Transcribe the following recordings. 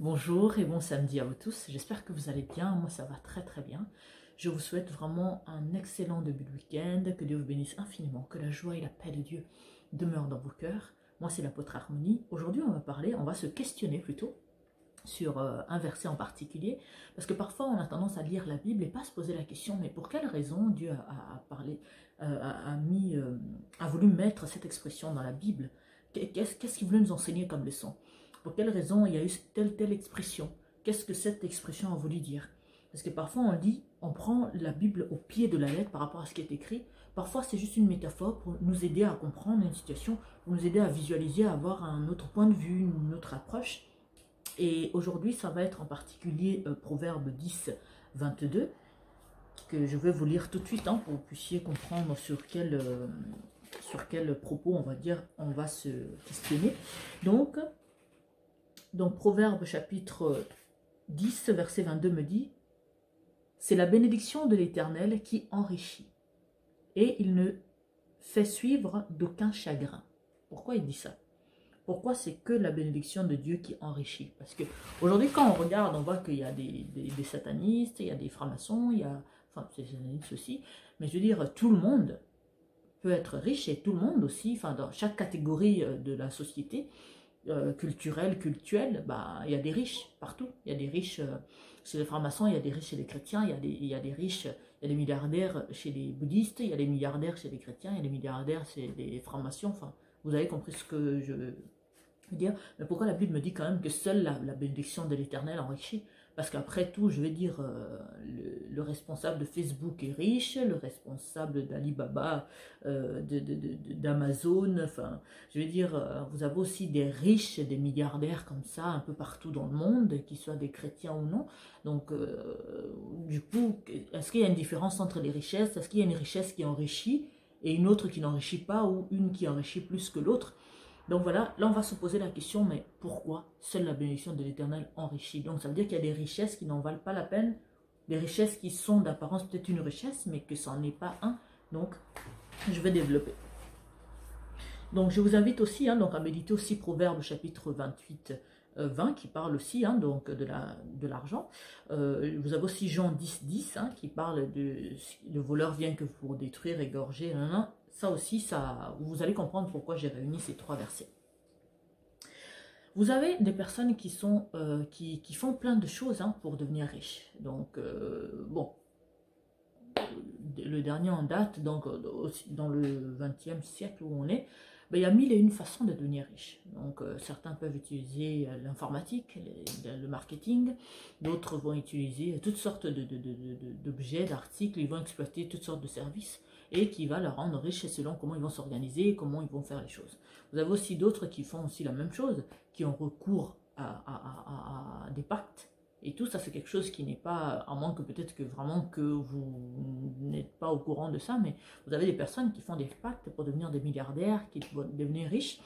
Bonjour et bon samedi à vous tous, j'espère que vous allez bien, moi ça va très très bien. Je vous souhaite vraiment un excellent début de week-end, que Dieu vous bénisse infiniment, que la joie et la paix de Dieu demeurent dans vos cœurs. Moi c'est l'apôtre Harmonie. Aujourd'hui on va se questionner plutôt sur un verset en particulier, parce que parfois on a tendance à lire la Bible et pas se poser la question, mais pour quelle raison Dieu a voulu mettre cette expression dans la Bible? Qu'est-ce qu'il voulait nous enseigner comme leçon? Pour quelle raison il y a eu telle expression? Qu'est-ce que cette expression a voulu dire? Parce que parfois on dit, on prend la Bible au pied de la lettre par rapport à ce qui est écrit. Parfois c'est juste une métaphore pour nous aider à comprendre une situation, pour nous aider à visualiser, à avoir un autre point de vue, une autre approche. Et aujourd'hui, ça va être en particulier Proverbe 10, 22, que je vais vous lire tout de suite pour que vous puissiez comprendre sur quel propos, on va dire, on va se questionner. Donc Proverbe chapitre 10, verset 22 me dit « C'est la bénédiction de l'Éternel qui enrichit, et il ne fait suivre d'aucun chagrin. » Pourquoi il dit ça? Pourquoi c'est que la bénédiction de Dieu qui enrichit? Parce que aujourd'hui, quand on regarde, on voit qu'il y a des satanistes, il y a des francs-maçons, il y a, enfin, des satanistes aussi, mais je veux dire, tout le monde peut être riche et tout le monde aussi, enfin, dans chaque catégorie de la société, culturelle, cultuelle, bah, il y a des riches partout. Il y a des riches chez les francs-maçons, il y a des riches chez les chrétiens, il y a des riches, il y a des milliardaires chez les bouddhistes, il y a des milliardaires chez les chrétiens, il y a des milliardaires chez les francs-maçons, enfin, vous avez compris ce que je veux dire. Mais pourquoi la Bible me dit quand même que seule la bénédiction de l'Éternel enrichit? Parce qu'après tout, je vais dire, le responsable de Facebook est riche, le responsable d'Alibaba, d'Amazon, enfin, je vais dire, vous avez aussi des riches, des milliardaires comme ça, un peu partout dans le monde, qu'ils soient des chrétiens ou non. Donc, du coup, est-ce qu'il y a une différence entre les richesses? Est-ce qu'il y a une richesse qui enrichit et une autre qui n'enrichit pas, ou une qui enrichit plus que l'autre? Donc voilà, là on va se poser la question, mais pourquoi seule la bénédiction de l'Éternel enrichit? Donc ça veut dire qu'il y a des richesses qui n'en valent pas la peine, des richesses qui sont d'apparence peut-être une richesse, mais que ça n'en est pas un. Donc je vais développer. Donc je vous invite aussi donc à méditer aussi Proverbe chapitre 28, 20 qui parle aussi donc de l'argent. Vous avez aussi Jean 10, 10 qui parle de le voleur vient que pour détruire, égorger, ça aussi, vous allez comprendre pourquoi j'ai réuni ces trois versets. Vous avez des personnes qui font plein de choses pour devenir riches. Donc, bon, le dernier en date, donc dans le 20e siècle où on est, il y a 1001 façons de devenir riche. Donc, certains peuvent utiliser l'informatique, le marketing, d'autres vont utiliser toutes sortes d'objets, d'articles, ils vont exploiter toutes sortes de services et qui va leur rendre riches selon comment ils vont s'organiser, comment ils vont faire les choses. Vous avez aussi d'autres qui font aussi la même chose, qui ont recours à des pactes. Et tout ça, c'est quelque chose qui n'est pas, à moins que peut-être que vraiment que vous n'êtes pas au courant de ça, mais vous avez des personnes qui font des pactes pour devenir des milliardaires, qui vont devenir riches,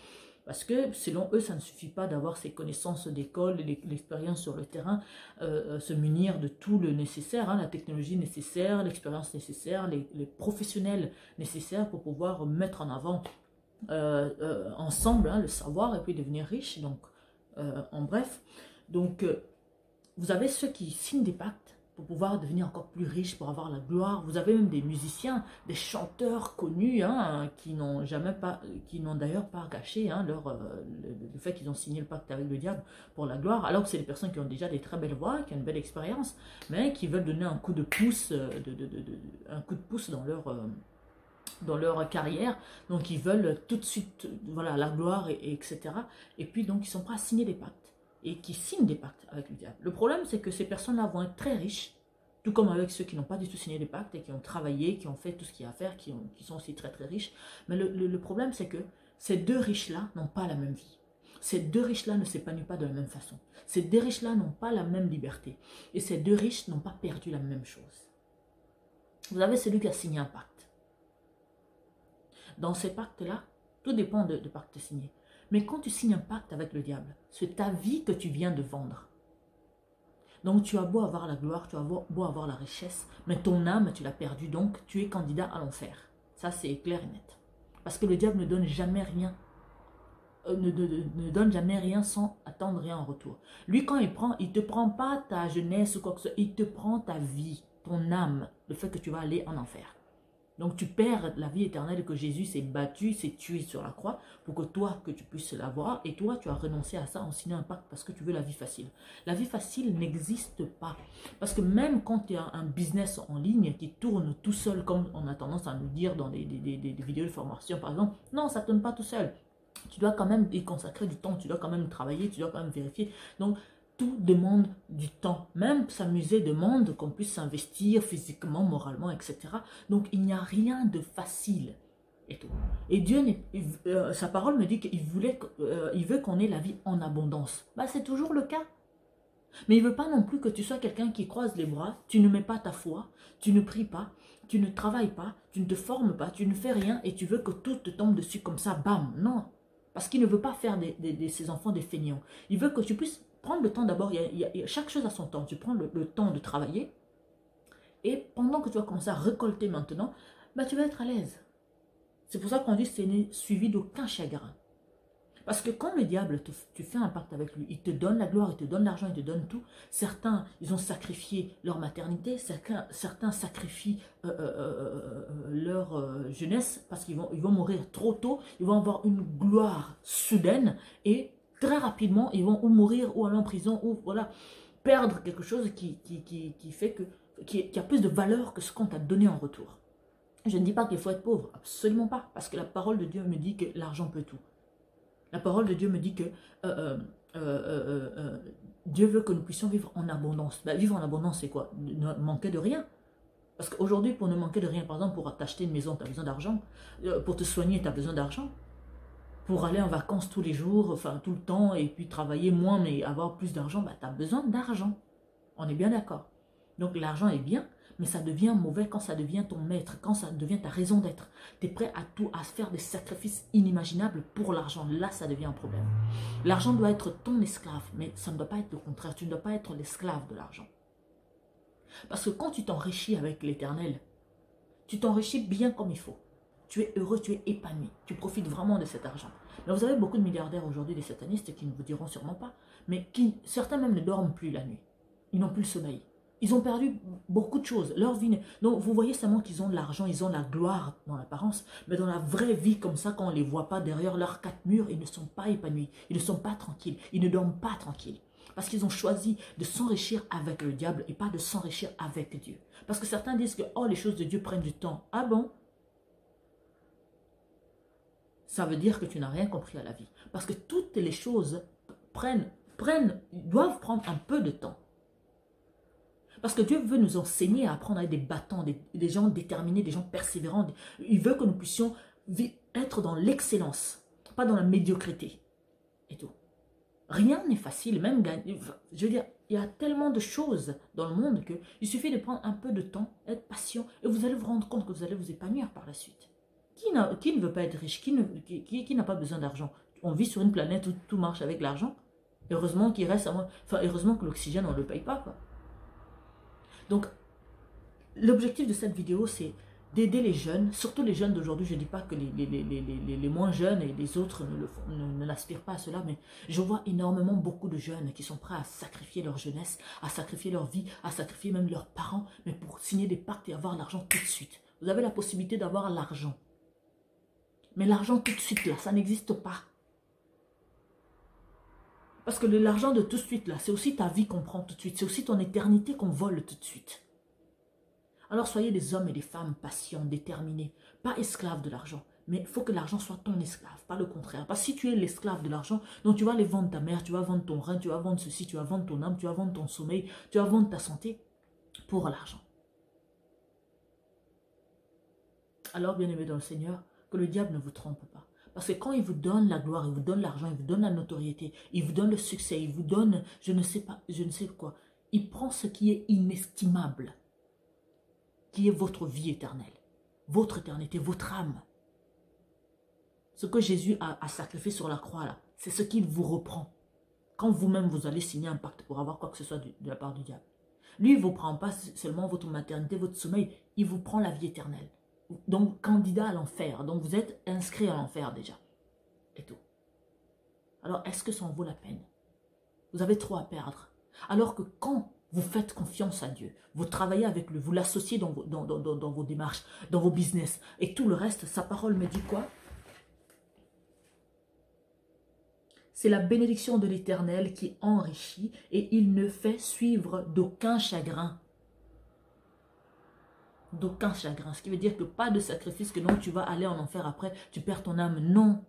parce que selon eux, ça ne suffit pas d'avoir ces connaissances d'école, l'expérience sur le terrain, se munir de tout le nécessaire, la technologie nécessaire, l'expérience nécessaire, les professionnels nécessaires pour pouvoir mettre en avant ensemble le savoir et puis devenir riche. Donc, en bref, donc vous avez ceux qui signent des pactes pour pouvoir devenir encore plus riches, pour avoir la gloire. Vous avez même des musiciens, des chanteurs connus qui n'ont d'ailleurs pas gâché le fait qu'ils ont signé le pacte avec le diable pour la gloire, alors que c'est des personnes qui ont déjà des très belles voix, qui ont une belle expérience, mais qui veulent donner un coup de pouce, dans leur carrière, donc ils veulent tout de suite la gloire, etc. Et puis donc ils sont prêts à signer des pactes, et qui signent des pactes avec le diable. Le problème, c'est que ces personnes-là vont être très riches, tout comme avec ceux qui n'ont pas du tout signé des pactes et qui ont travaillé, qui ont fait tout ce qu'il y a à faire, qui sont aussi très très riches. Mais le problème, c'est que ces deux riches-là n'ont pas la même vie. Ces deux riches-là ne s'épanouissent pas de la même façon. Ces deux riches-là n'ont pas la même liberté. Et ces deux riches n'ont pas perdu la même chose. Vous avez celui qui a signé un pacte. Dans ces pactes-là, tout dépend de pactes signés. Mais quand tu signes un pacte avec le diable, c'est ta vie que tu viens de vendre. Donc tu as beau avoir la gloire, tu as beau avoir la richesse, mais ton âme, tu l'as perdue, donc tu es candidat à l'enfer. Ça, c'est clair et net. Parce que le diable ne donne jamais rien ne donne jamais rien sans attendre rien en retour. Lui, quand il prend, il ne te prend pas ta jeunesse ou quoi que ce soit, il te prend ta vie, ton âme, le fait que tu vas aller en enfer. Donc tu perds la vie éternelle que Jésus s'est battu, s'est tué sur la croix pour que toi, que tu puisses l'avoir. Et toi, tu as renoncé à ça en signant un pacte parce que tu veux la vie facile. La vie facile n'existe pas. Parce que même quand tu as un business en ligne qui tourne tout seul, comme on a tendance à nous dire dans des vidéos de formation par exemple, non, ça ne tourne pas tout seul. Tu dois quand même y consacrer du temps, tu dois quand même travailler, tu dois quand même vérifier. Donc, tout demande du temps. Même s'amuser demande qu'on puisse s'investir physiquement, moralement, etc. Donc, il n'y a rien de facile. Et tout. Et Dieu, sa parole me dit qu'il veut qu'on ait la vie en abondance. Bah, c'est toujours le cas. Mais il ne veut pas non plus que tu sois quelqu'un qui croise les bras, tu ne mets pas ta foi, tu ne pries pas, tu ne travailles pas, tu ne te formes pas, tu ne fais rien et tu veux que tout te tombe dessus comme ça, bam. Non. Parce qu'il ne veut pas faire de ses enfants des feignants. Il veut que tu puisses prendre le temps d'abord, chaque chose a son temps. Tu prends le temps de travailler et pendant que tu vas commencer à récolter maintenant, bah, tu vas être à l'aise. C'est pour ça qu'on dit que c'est suivi d'aucun chagrin. Parce que quand le diable, tu fais un pacte avec lui, il te donne la gloire, il te donne l'argent, il te donne tout. Certains, ils ont sacrifié leur maternité, certains sacrifient leur jeunesse parce qu'ils vont mourir trop tôt, ils vont avoir une gloire soudaine et très rapidement, ils vont ou mourir ou aller en prison ou voilà, perdre quelque chose qui fait qui a plus de valeur que ce qu'on t'a donné en retour. Je ne dis pas qu'il faut être pauvre, absolument pas, parce que la parole de Dieu me dit que l'argent peut tout. La parole de Dieu me dit que Dieu veut que nous puissions vivre en abondance. Ben, vivre en abondance, c'est quoi? Ne manquer de rien. Parce qu'aujourd'hui, pour ne manquer de rien, par exemple, pour t'acheter une maison, tu as besoin d'argent. Pour te soigner, tu as besoin d'argent. Pour aller en vacances tous les jours, enfin tout le temps, et puis travailler moins, mais avoir plus d'argent, ben, tu as besoin d'argent. On est bien d'accord. Donc l'argent est bien, mais ça devient mauvais quand ça devient ton maître, quand ça devient ta raison d'être. Tu es prêt à faire des sacrifices inimaginables pour l'argent. Là, ça devient un problème. L'argent doit être ton esclave, mais ça ne doit pas être le contraire. Tu ne dois pas être l'esclave de l'argent. Parce que quand tu t'enrichis avec l'Éternel, tu t'enrichis bien comme il faut. Tu es heureux, tu es épanoui. Tu profites vraiment de cet argent. Mais vous avez beaucoup de milliardaires aujourd'hui, des satanistes, qui ne vous diront sûrement pas, mais certains même ne dorment plus la nuit. Ils n'ont plus le sommeil. Ils ont perdu beaucoup de choses. Leur vie. Donc, vous voyez seulement qu'ils ont de l'argent, ils ont la gloire dans l'apparence. Mais dans la vraie vie, comme ça, quand on ne les voit pas derrière leurs quatre murs, ils ne sont pas épanouis. Ils ne sont pas tranquilles. Ils ne dorment pas tranquilles. Parce qu'ils ont choisi de s'enrichir avec le diable et pas de s'enrichir avec Dieu. Parce que certains disent que oh, les choses de Dieu prennent du temps. Ah bon? Ça veut dire que tu n'as rien compris à la vie. Parce que toutes les choses doivent prendre un peu de temps. Parce que Dieu veut nous enseigner à apprendre à être des battants, des gens déterminés, des gens persévérants. Il veut que nous puissions être dans l'excellence, pas dans la médiocrité. Et tout. Rien n'est facile, même gagner. Je veux dire, il y a tellement de choses dans le monde qu'il suffit de prendre un peu de temps, être patient, et vous allez vous rendre compte que vous allez vous épanouir par la suite. Qui ne veut pas être riche? Qui n'a pas besoin d'argent? On vit sur une planète où tout marche avec l'argent. Heureusement qu'il reste, heureusement que l'oxygène, on ne le paye pas, quoi. Donc, l'objectif de cette vidéo, c'est d'aider les jeunes, surtout les jeunes d'aujourd'hui. Je ne dis pas que les moins jeunes et les autres ne l'aspirent pas à cela, mais je vois énormément beaucoup de jeunes qui sont prêts à sacrifier leur jeunesse, à sacrifier leur vie, à sacrifier même leurs parents, mais pour signer des pactes et avoir l'argent tout de suite. Vous avez la possibilité d'avoir l'argent. Mais l'argent tout de suite, là, ça n'existe pas. Parce que l'argent de tout de suite, là, c'est aussi ta vie qu'on prend tout de suite. C'est aussi ton éternité qu'on vole tout de suite. Alors soyez des hommes et des femmes patients, déterminés, pas esclaves de l'argent. Mais il faut que l'argent soit ton esclave, pas le contraire. Parce que si tu es l'esclave de l'argent, donc tu vas aller vendre ta mère, tu vas vendre ton rein, tu vas vendre ceci, tu vas vendre ton âme, tu vas vendre ton sommeil, tu vas vendre ta santé pour l'argent. Alors, bien-aimés dans le Seigneur, que le diable ne vous trompe pas. Parce que quand il vous donne la gloire, il vous donne l'argent, il vous donne la notoriété, il vous donne le succès, il vous donne, je ne sais quoi, il prend ce qui est inestimable, qui est votre vie éternelle, votre éternité, votre âme. Ce que Jésus a sacrifié sur la croix, là, c'est ce qu'il vous reprend. Quand vous-même, vous allez signer un pacte pour avoir quoi que ce soit de la part du diable. Lui, il ne vous prend pas seulement votre maternité, votre sommeil, il vous prend la vie éternelle. Donc, candidat à l'enfer. Donc, vous êtes inscrit à l'enfer déjà. Et tout. Alors, est-ce que ça en vaut la peine? Vous avez trop à perdre. Alors que quand vous faites confiance à Dieu, vous travaillez avec lui, vous l'associez dans vos démarches, dans vos business, et tout le reste, sa parole me dit quoi? C'est la bénédiction de l'Éternel qui enrichit et il ne fait suivre d'aucun chagrin. D'aucun chagrin. Ce qui veut dire que pas de sacrifice, que non, tu vas aller en enfer après, tu perds ton âme. Non.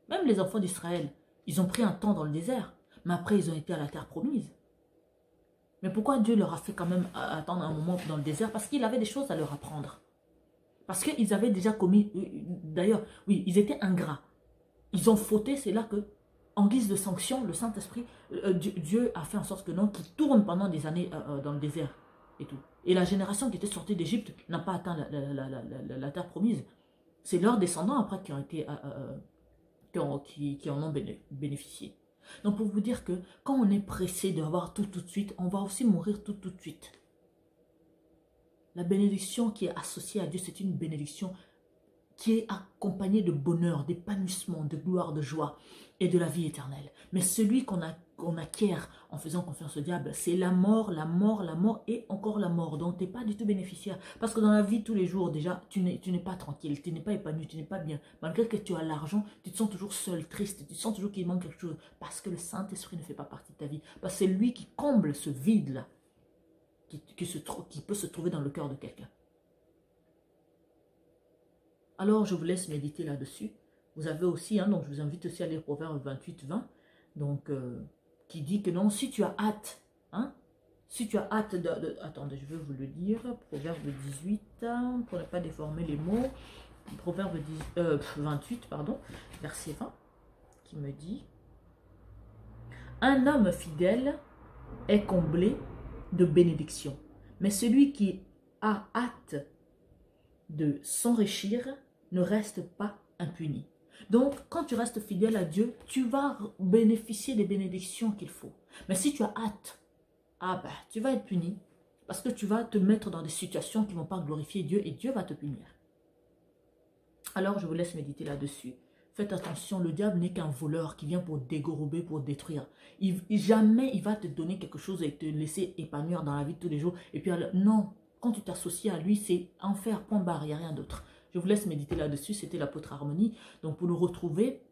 Même les enfants d'Israël, ils ont pris un temps dans le désert, mais après ils ont été à la terre promise. Mais pourquoi Dieu leur a fait quand même attendre un moment dans le désert? Parce qu'il avait des choses à leur apprendre. Parce qu'ils avaient déjà commis, d'ailleurs, oui, ils étaient ingrats. Ils ont fauté, c'est là que, en guise de sanction, le Saint-Esprit, Dieu a fait en sorte que non, qu'ils tournent pendant des années dans le désert et tout. Et la génération qui était sortie d'Égypte n'a pas atteint la terre promise. C'est leurs descendants après qui ont été, qui en ont bénéficié. Donc pour vous dire que quand on est pressé d'avoir tout de suite, on va aussi mourir tout de suite. La bénédiction qui est associée à Dieu, c'est une bénédiction qui est accompagné de bonheur, d'épanouissement, de gloire, de joie et de la vie éternelle. Mais celui qu'on acquiert en faisant confiance au diable, c'est la mort et encore la mort. Donc, tu n'es pas du tout bénéficiaire. Parce que dans la vie, tous les jours, déjà, tu n'es pas tranquille, tu n'es pas épanoui, tu n'es pas bien. Malgré que tu as l'argent, tu te sens toujours seul, triste, tu te sens toujours qu'il manque quelque chose. Parce que le Saint-Esprit ne fait pas partie de ta vie. Parce que c'est lui qui comble ce vide-là, qui peut se trouver dans le cœur de quelqu'un. Alors, je vous laisse méditer là-dessus. Vous avez aussi, donc je vous invite aussi à lire Proverbe 28-20, donc qui dit que non, si tu as hâte, si tu as hâte attendez, je vais vous le dire, Proverbe 18, pour ne pas déformer les mots, Proverbe 28, pardon, verset 20, qui me dit, un homme fidèle est comblé de bénédictions, mais celui qui a hâte de s'enrichir ne reste pas impuni. Donc, quand tu restes fidèle à Dieu, tu vas bénéficier des bénédictions qu'il faut. Mais si tu as hâte, tu vas être puni parce que tu vas te mettre dans des situations qui ne vont pas glorifier Dieu et Dieu va te punir. Alors, je vous laisse méditer là-dessus. Faites attention, le diable n'est qu'un voleur qui vient pour dérober, pour détruire. Jamais il va te donner quelque chose et te laisser épanouir dans la vie de tous les jours. Et puis, non. Quand tu t'associes à lui, c'est enfer, point barre, il n'y a rien d'autre. Je vous laisse méditer là-dessus, c'était l'apôtre Harmonie. Donc pour retrouver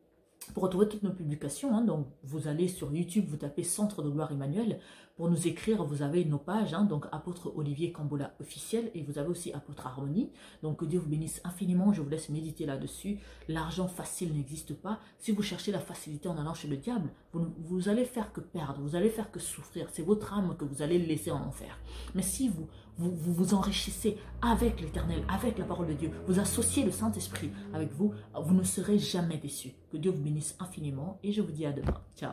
toutes nos publications, donc vous allez sur YouTube, vous tapez Centre de Gloire Emmanuel. Pour nous écrire, vous avez nos pages, donc apôtre Olivier Cambola officiel, et vous avez aussi apôtre Harmonie. Donc que Dieu vous bénisse infiniment, je vous laisse méditer là-dessus. L'argent facile n'existe pas. Si vous cherchez la facilité en allant chez le diable, vous allez faire que perdre, vous allez faire que souffrir. C'est votre âme que vous allez laisser en enfer. Mais si vous enrichissez avec l'Éternel, avec la parole de Dieu, vous associez le Saint-Esprit avec vous, vous ne serez jamais déçus. Que Dieu vous bénisse infiniment et je vous dis à demain. Ciao.